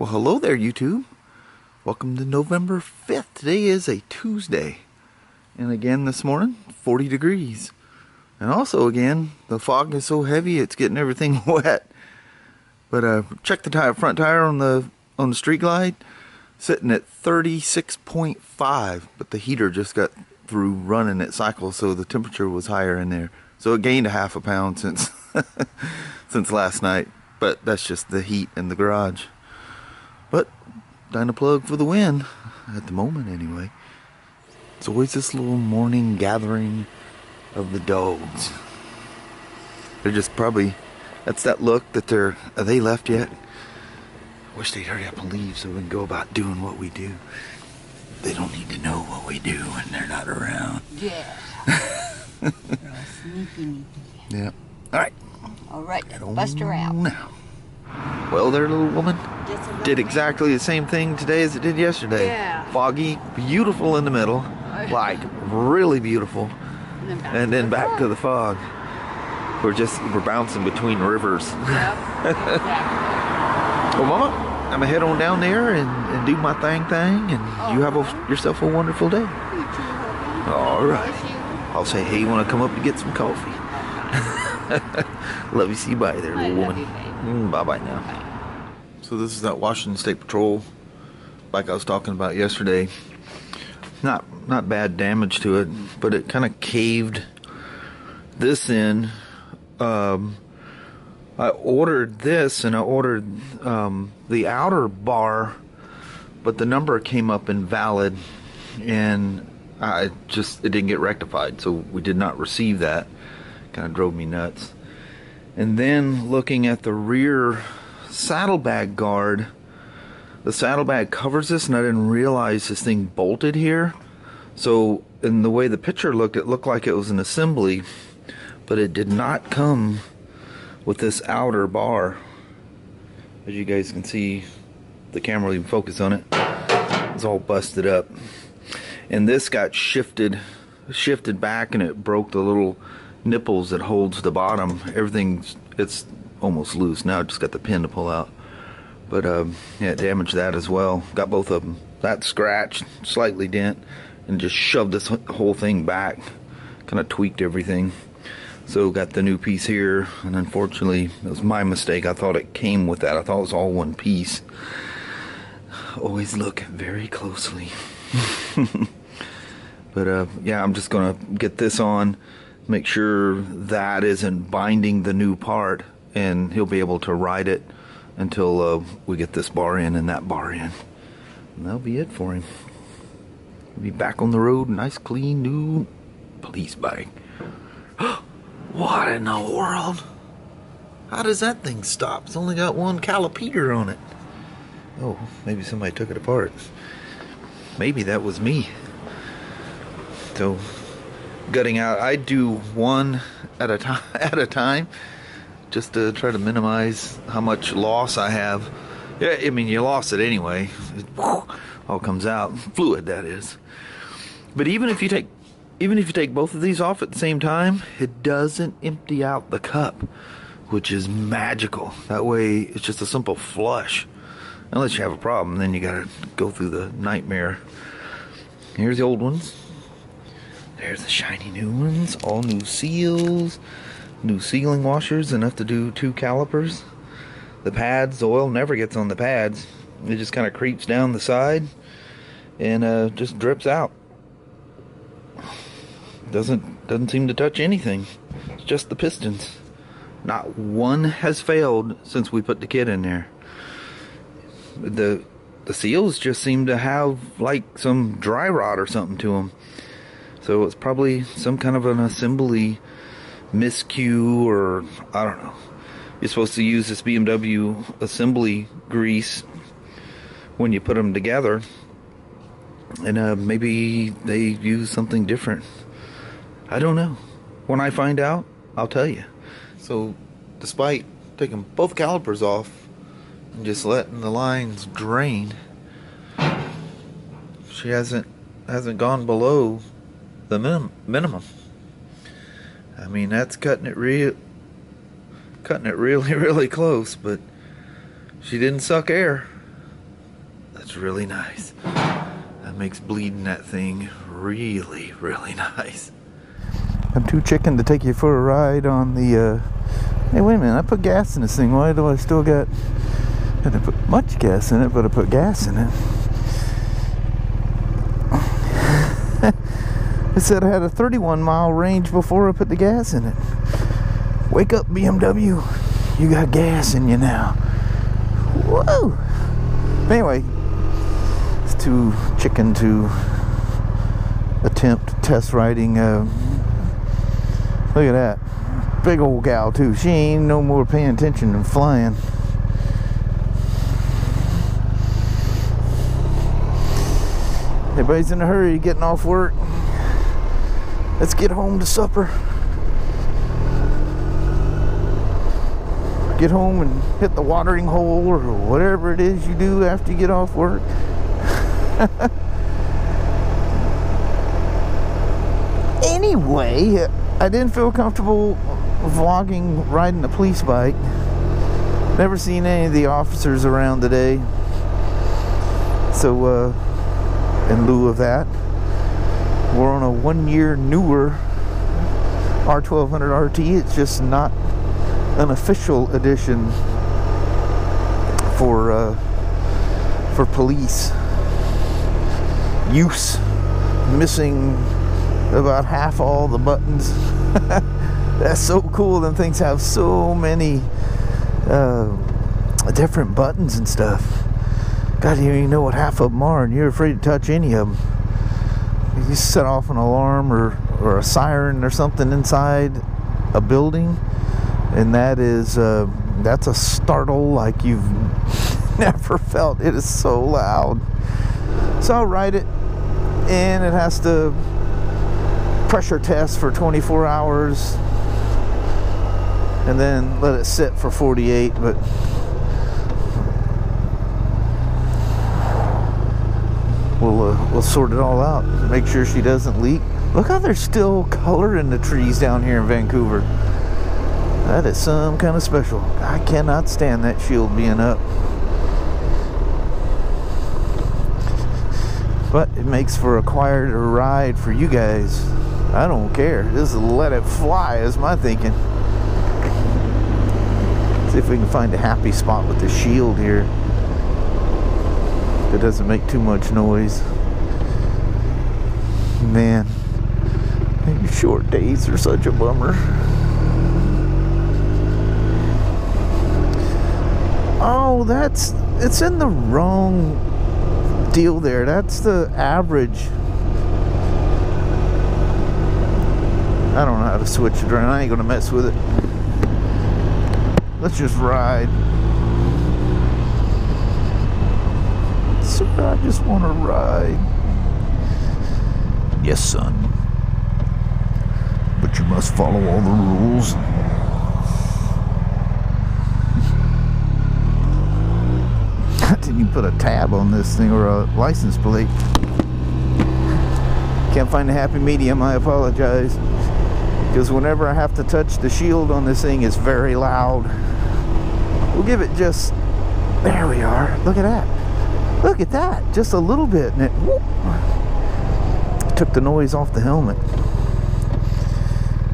Well, hello there, YouTube. Welcome to November 5th. Today is a Tuesday. And again this morning, 40 degrees. And also again, the fog is so heavy it's getting everything wet. But check the front tire on the Street Glide, sitting at 36.5. But the heater just got through running at cycle, so the temperature was higher in there. So it gained a half a pound since since last night. But that's just the heat in the garage. But time to plug for the win, at the moment anyway. It's always this little morning gathering of the dogs. They're just probably, that's that look that are they left yet? I wish they'd hurry up and leave so we can go about doing what we do. They don't need to know what we do when they're not around. Yeah. Sneaky. Yeah. Alright. Alright, bust her out. Now. Well, there, little woman. Did exactly the same thing today as it did yesterday. Yeah. Foggy, beautiful in the middle, like really beautiful, and then back to the fog. We're bouncing between rivers. Yep. Yeah. Well, Mama, I'm gonna head on down there and do my thing, and you have yourself a wonderful day. All right. I'll say, hey, you want to come up to get some coffee? Love you. See you. Bye there, little woman. Bye-bye now. So this is that Washington State Patrol, like I was talking about yesterday. Not bad damage to it, but it kind of caved this in. I ordered this, and I ordered the outer bar, but the number came up invalid, and it didn't get rectified, so we did not receive that. Kind of drove me nuts. And then looking at the rear saddlebag guard, the saddlebag covers this, and I didn't realize this thing bolted here. So in the way the picture looked, it looked like it was an assembly, but it did not come with this outer bar. As you guys can see, the camera will even focus on it. It's all busted up, and this got shifted back, and it broke the little nipples that holds the bottom. It's almost loose now. I just got the pin to pull out, but yeah, it damaged that as well. Got both of them. That scratched, slightly dent, and just shoved this whole thing back. Kind of tweaked everything. So got the new piece here, and unfortunately it was my mistake. I thought it came with that. I thought it was all one piece. Always look very closely. But yeah, I'm just gonna get this on, make sure that isn't binding the new part, and he'll be able to ride it until we get this bar in and that bar in, and that'll be it for him. He'll be back on the road, nice clean new police bike. What in the world? How does that thing stop? It's only got one caliper on it. Oh, maybe somebody took it apart. Maybe that was me. So gutting out, I do one at a time, just to try to minimize how much loss I have. Yeah, I mean, you lost it anyway. It all comes out, fluid that is. But even if you take both of these off at the same time, it doesn't empty out the cup, which is magical. That way, it's just a simple flush. Unless you have a problem, then you gotta go through the nightmare. Here's the old ones. There's the shiny new ones, all new seals, new sealing washers, enough to do 2 calipers. The pads, the oil never gets on the pads. It just kind of creeps down the side and just drips out. Doesn't seem to touch anything. It's just the pistons. Not one has failed since we put the kit in there. The seals just seem to have like some dry rot or something to them. So it's probably some kind of an assembly miscue, or I don't know. You're supposed to use this BMW assembly grease when you put them together, and maybe they use something different. I don't know. When I find out, I'll tell you. So despite taking both calipers off and just letting the lines drain, she hasn't gone below the minimum. I mean, that's cutting it really, really close, but she didn't suck air. That's really nice. That makes bleeding that thing really, really nice. I'm too chicken to take you for a ride on the, hey, wait a minute, I put gas in this thing. Why do I still got, I didn't put much gas in it, but I put gas in it. It said I had a 31-mile range before I put the gas in it. Wake up, BMW. You got gas in you now. Whoa! Anyway, it's too chicken to attempt test riding. Look at that. Big old gal, too. She ain't no more paying attention than flying. Everybody's in a hurry getting off work. Let's get home to supper. Get home and hit the watering hole or whatever it is you do after you get off work. Anyway, I didn't feel comfortable vlogging riding a police bike. Never seen any of the officers around today. So, in lieu of that, we're on a 1-year newer R1200 RT. It's just not an official edition for police use. Missing about half all the buttons. That's so cool. Them things have so many different buttons and stuff. God, you don't even know what half of them are, and you're afraid to touch any of them. You set off an alarm or a siren or something inside a building, and that is that's a startle like you've never felt. It is so loud. So I'll ride it, and it has to pressure test for 24 hours and then let it sit for 48. But we'll sort it all out, make sure she doesn't leak. Look how there's still color in the trees down here in Vancouver. That is some kind of special. I cannot stand that shield being up. But it makes for a quieter ride for you guys. I don't care. Just let it fly is my thinking. See if we can find a happy spot with the shield here. It doesn't make too much noise. Man, these short days are such a bummer. Oh, it's in the wrong deal there. That's the average. I don't know how to switch it around. I ain't gonna mess with it. Let's just ride. Sir, I just want to ride. Yes, son. But you must follow all the rules. I didn't even put a tab on this thing or a license plate. Can't find a happy medium. I apologize. Because whenever I have to touch the shield on this thing, it's very loud. We'll give it just... There we are. Look at that. Look at that. Just a little bit. And it whoop, took the noise off the helmet.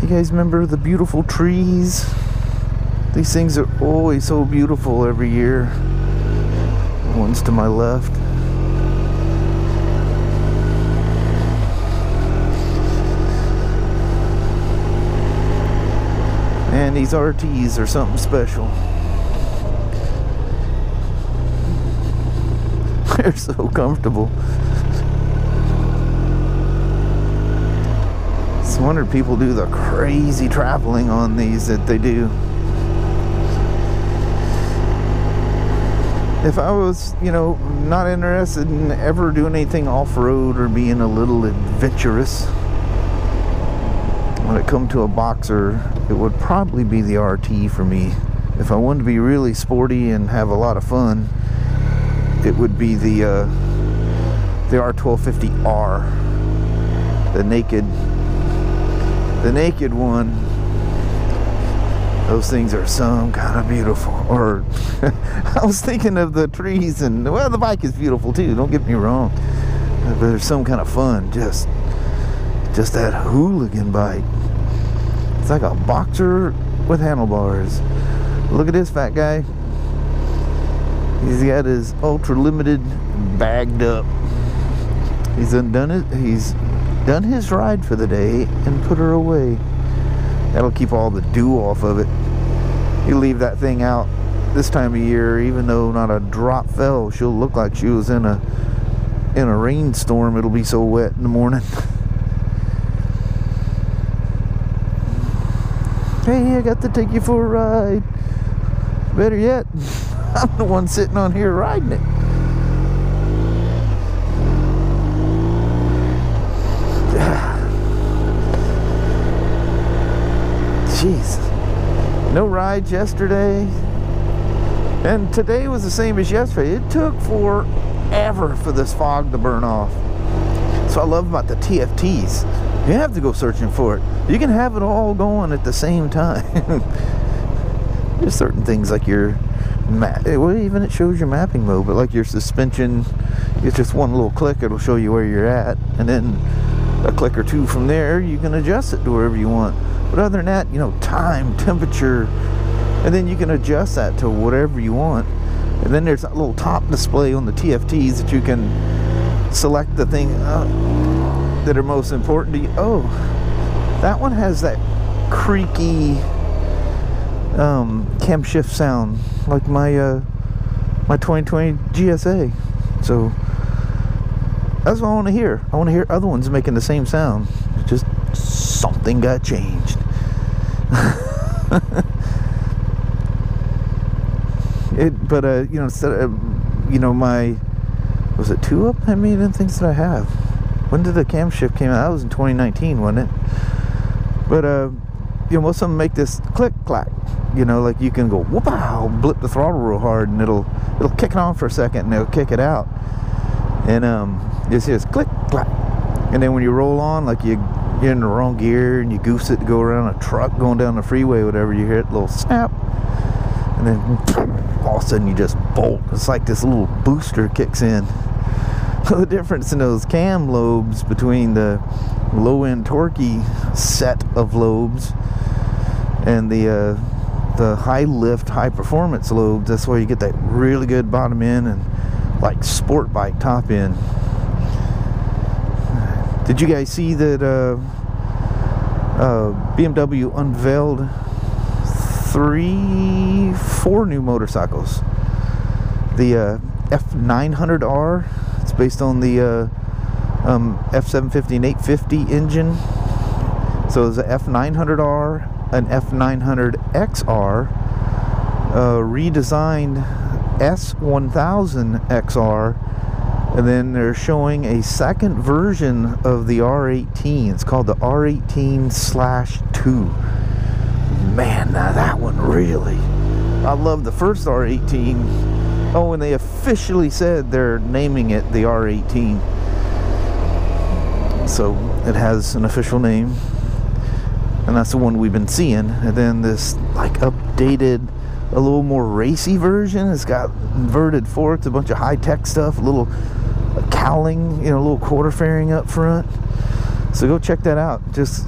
You guys remember the beautiful trees? These things are always so beautiful every year. The ones to my left. And these RTs are something special. They're so comfortable. It's no wonder people do the crazy traveling on these that they do. If I was, you know, not interested in ever doing anything off-road or being a little adventurous, when it come to a boxer, it would probably be the RT for me. If I wanted to be really sporty and have a lot of fun, it would be the R1250R, the naked one. Those things are some kind of beautiful. Or I was thinking of the trees, and well, the bike is beautiful too, don't get me wrong, but there's some kind of fun just that hooligan bike. It's like a boxer with handlebars. Look at this fat guy. He's got his ultra limited bagged up. He's done his ride for the day and put her away. That'll keep all the dew off of it. You leave that thing out this time of year, even though not a drop fell, she'll look like she was in a rainstorm. It'll be so wet in the morning. Hey, I got to take you for a ride. Better yet, I'm the one sitting on here riding it. Jeez. No rides yesterday. And today was the same as yesterday. It took forever for this fog to burn off. So I love about the TFTs. You have to go searching for it. You can have it all going at the same time. There's certain things like your well, even it shows your mapping mode, but like your suspension, it's just one little click, it'll show you where you're at, and then a click or two from there, you can adjust it to wherever you want. But other than that, you know, time, temperature, and then you can adjust that to whatever you want. And then there's that little top display on the TFTs that you can select the thing that are most important to you. Oh, that one has that creaky cam shift sound like my 2020 GSA. So that's what I want to hear. I want to hear other ones making the same sound. It's just something got changed. But you know, instead of, you know, my, was it 2-up? How many of them things did I have? When did the cam shift came out? That was in 2019, wasn't it? But you know, most of them make this click clack. You know, like you can go whoop-ow, blip the throttle real hard, and it'll kick it on for a second, and it'll kick it out. And you see this click clack. And then when you roll on, like you're in the wrong gear, and you goose it to go around a truck going down the freeway, whatever, you hear it, little snap, and then all of a sudden you just bolt. It's like this little booster kicks in. The difference in those cam lobes between the low-end torquey set of lobes and the high lift, high performance lobes, that's where you get that really good bottom end and like sport bike top end. Did you guys see that BMW unveiled 4 new motorcycles? The F900R, it's based on the F750 and 850 engine. So there's a F900R, an F900XR, redesigned S1000XR, and then they're showing a second version of the R18. It's called the R18/2. Man, now that one really, I love the first R18. Oh, and they officially said they're naming it the R18. So it has an official name, and that's the one we've been seeing. And then this like updated, a little more racy version. It's got inverted forks, a bunch of high-tech stuff, a little cowling, you know, a little quarter fairing up front. So go check that out. Just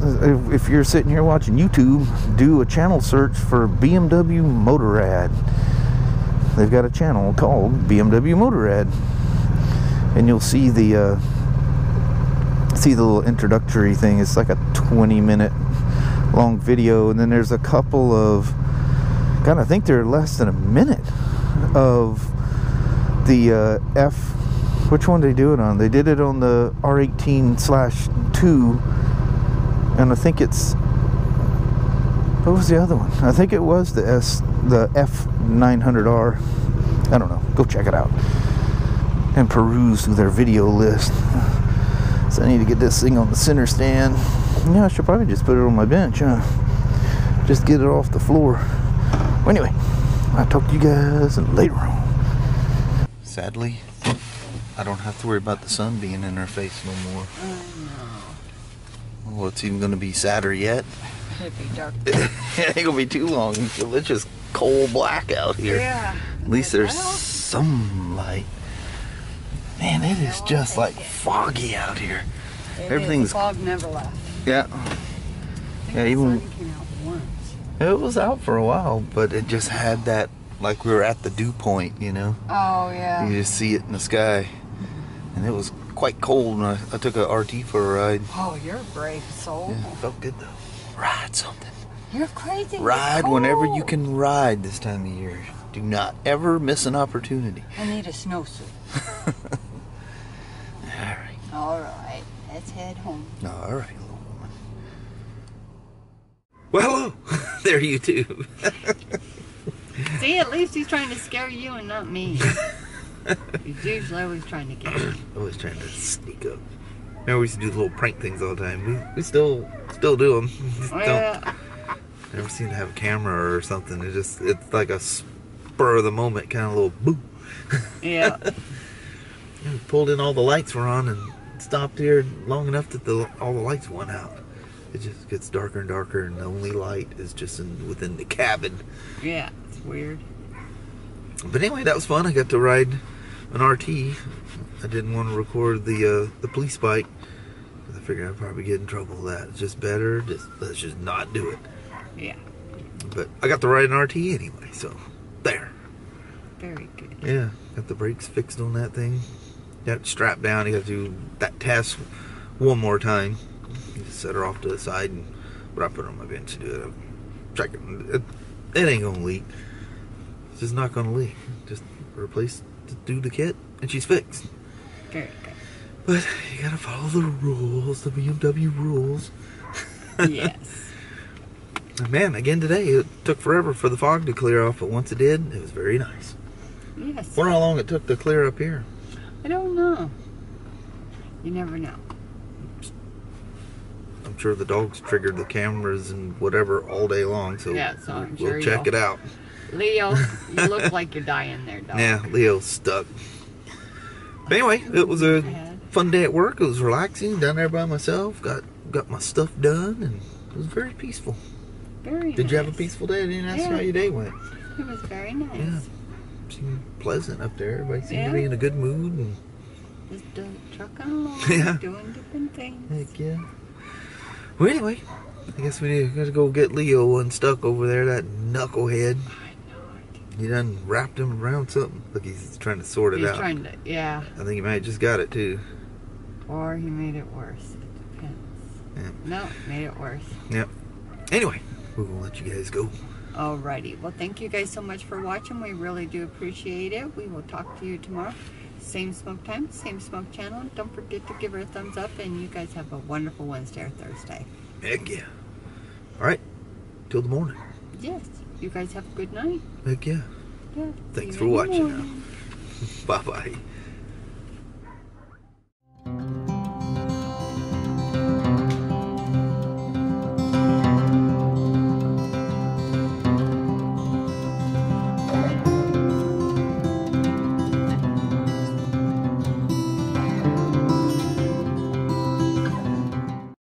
if you're sitting here watching YouTube, do a channel search for BMW Motorrad. They've got a channel called BMW Motorrad, and you'll see the little introductory thing. It's like a 20-minute long video, and then there's a couple of, God, I think they're less than a minute of the which one did they do it on? They did it on the R18/2, and I think it's, what was the other one? I think it was the F900R. I don't know. Go check it out and peruse through their video list. So I need to get this thing on the center stand. Yeah, I should probably just put it on my bench, huh? Just get it off the floor. Well, anyway, I'll talk to you guys later on. Sadly, I don't have to worry about the sun being in our face no more. Oh, no. Well, it's even going to be sadder yet. It'd be dark. It ain't gonna be too long until it's just coal black out here. Yeah. At least there's some light. Man, it is just like foggy out here. Everything's The fog never left. yeah. Yeah, The even sun came out once. it was out for a while, but it just had that like we were at the dew point, you know. Oh yeah. You just see it in the sky, and it was quite cold. And I took a RT for a ride. Oh, you're a brave soul. Yeah, it felt good though. Ride something. You're crazy. Ride It's whenever cold. you can ride this time of year. Do not ever miss an opportunity. I need a snowsuit. Alright. All right. Let's head home. Alright, little woman. Well, hello. There, YouTube. See, at least he's trying to scare you and not me. He's usually always trying to get me. Always trying to sneak up. Remember, we used to do little prank things all the time. We still do them. Yeah. Never seem to have a camera or something. It's like a spur of the moment kind of little boo. Yeah. We pulled in, all the lights were on, and stopped here long enough that all the lights went out. It just gets darker and darker, and the only light is just within the cabin. Yeah. It's weird. But anyway, that was fun. I got to ride an RT. I didn't want to record the police bike. I figured I'd probably get in trouble with that. It's just better. Let's just not do it. Yeah. But I got to ride an RT anyway, so there. Very good. Yeah, got the brakes fixed on that thing. Got it strapped down. You got to do that test one more time. You just set her off to the side, but I put her on my bench to do it. I'm checking. It ain't gonna leak. It's just not gonna leak. Just do the kit, and she's fixed. Very good. But you gotta follow the rules, the BMW rules. Yes. Man, again today, it took forever for the fog to clear off, but once it did, it was very nice. Yes. Wonder how long it took to clear up here. I don't know. You never know. I'm sure the dogs triggered the cameras and whatever all day long, so Yeah, so I'm sure we'll check it out. Leo, you look like you're dying there, dog. Yeah, Leo's stuck. But anyway, it was a fun day at work. It was relaxing, down there by myself. Got my stuff done, and it was very peaceful. Very Did you have a nice. peaceful day? I didn't ask you Yeah. how your day went. It was very nice. Yeah. Seemed pleasant up there. Everybody seemed to Yeah. be in a good mood. And Just trucking along, Yeah. doing different things. heck yeah. Well, anyway, I guess we got to go get Leo unstuck over there, that knucklehead. I know. He done wrapped him around something. Look, he's trying to sort it He's out. trying to, yeah. I think he might have just got it, too. Or he made it worse. It depends. Yeah. No, made it worse. Yep. Anyway, we're going to let you guys go. Alrighty. Well, thank you guys so much for watching. We really do appreciate it. We will talk to you tomorrow. Same smoke time, same smoke channel. Don't forget to give her a thumbs up, and you guys have a wonderful Wednesday or Thursday. Heck yeah. All right. Till the morning. Yes. You guys have a good night. Heck yeah. Yeah. Thanks See for you in the watching morning. now. Bye-bye.